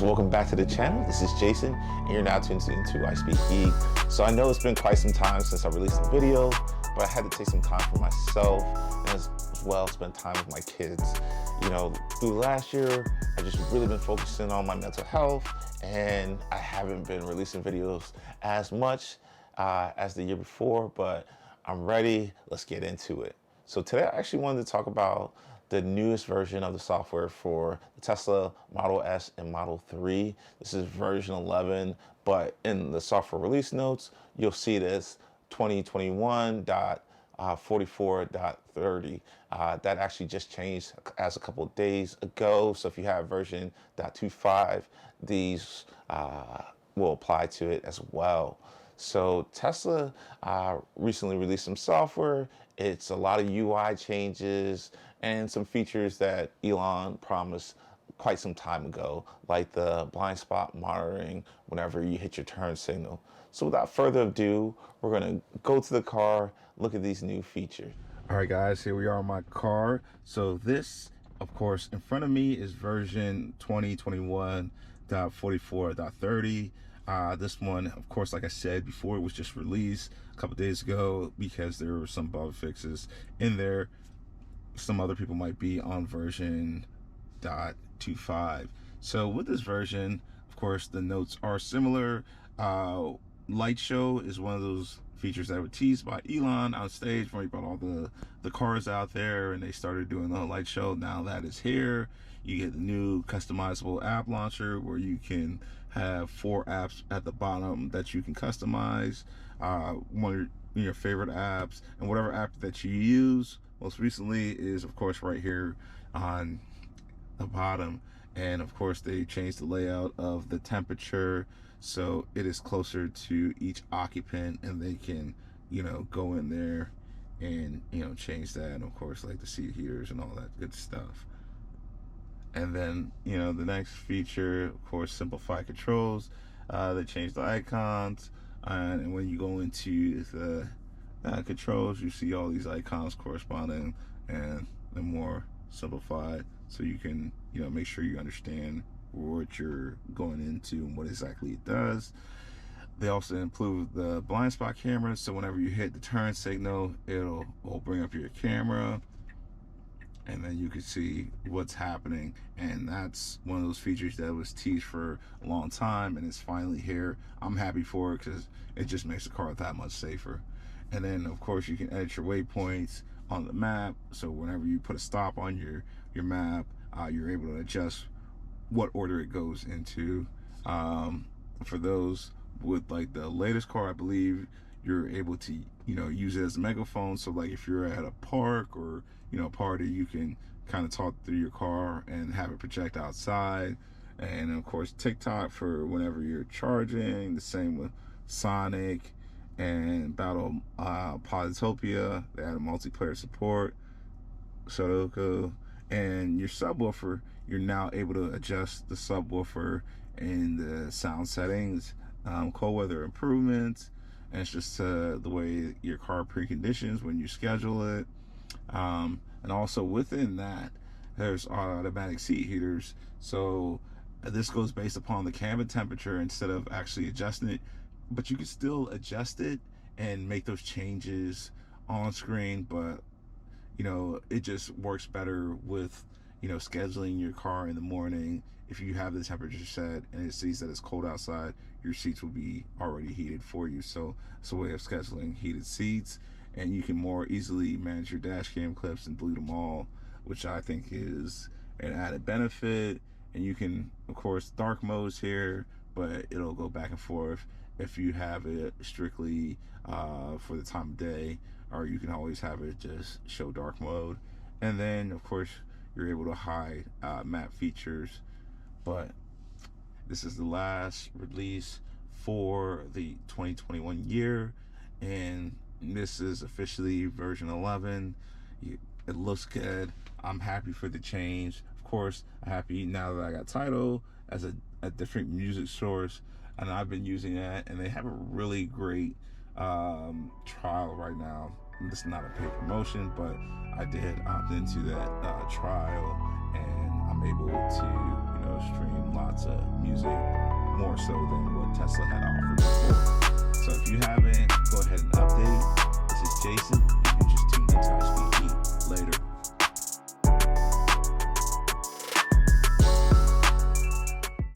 Welcome back to the channel. This is Jason, and you're now tuned into I Speak Geek. So I know it's been quite some time since I released a video, but I had to take some time for myself and as well spend time with my kids. You know, through last year, I've just really been focusing on my mental health, and I haven't been releasing videos as much as the year before, but I'm ready. Let's get into it. So today I actually wanted to talk about the newest version of the software for the Tesla Model S and Model 3. This is version 11, but in the software release notes, you'll see this 2021.44.30. That actually just changed as a couple of days ago. So if you have version .25, these will apply to it as well. So Tesla recently released some software. It's a lot of UI changes and some features that Elon promised quite some time ago, like the blind spot monitoring whenever you hit your turn signal. So without further ado, we're gonna go to the car, look at these new features. All right, guys, here we are in my car. So this, of course, in front of me is version 2021.44.30. This one, of course, like I said before, it was just released a couple days ago because there were some bug fixes in there. Some other people might be on version .25. So with this version, of course, the notes are similar. Light show is one of those features that were teased by Elon on stage when he brought all the cars out there and they started doing the light show. Now that is here. You get the new customizable app launcher where you can have 4 apps at the bottom that you can customize. One of your favorite apps, and whatever app that you use most recently is, of course, right here on the bottom. And of course, they changed the layout of the temperature so it is closer to each occupant, and they can, you know, go in there and, you know, change that. And of course, like the seat heaters and all that good stuff. And then, you know, the next feature, of course, simplify controls. They changed the icons, and when you go into the controls, you see all these icons corresponding, and they're more simplified, so you can, you know, make sure you understand what you're going into and what exactly it does. They also improved the blind spot camera, so whenever you hit the turn signal, it'll bring up your camera, and then you can see what's happening. And that's one of those features that was teased for a long time, and it's finally here. I'm happy for it because it just makes the car that much safer. And then, of course, you can edit your waypoints on the map, so whenever you put a stop on your map, you're able to adjust what order it goes into. For those with like the latest car, I believe you're able to, you know, use it as a megaphone. So like if you're at a park or, you know, a party, you can kind of talk through your car and have it project outside. And of course, TikTok for whenever you're charging. The same with Sonic and Battle Polytopia. They added multiplayer support. Sudoku. And your subwoofer, you're now able to adjust the subwoofer in the sound settings, cold weather improvements, and it's just the way your car preconditions when you schedule it. And also within that, there's automatic seat heaters. So this goes based upon the cabin temperature instead of actually adjusting it, but you can still adjust it and make those changes on screen. But you know, it just works better with, you know, scheduling your car in the morning. If you have the temperature set and it sees that it's cold outside, your seats will be already heated for you. So it's a way of scheduling heated seats, and you can more easily manage your dash cam clips and delete them all, which I think is an added benefit. And you can, of course, dark modes here, but it'll go back and forth if you have it strictly for the time of day, or you can always have it just show dark mode. And then, of course, you're able to hide map features. But this is the last release for the 2021 year, and this is officially version 11. It looks good. I'm happy for the change. Of course, I'm happy now that I got Tidal as a different music source, and I've been using that, and they have a really great trial right now. This is not a paid promotion, but I did opt into that trial, and I'm able to, you know, stream lots of music, more so than what Tesla had offered before. So if you haven't, go ahead and update. This is Jason.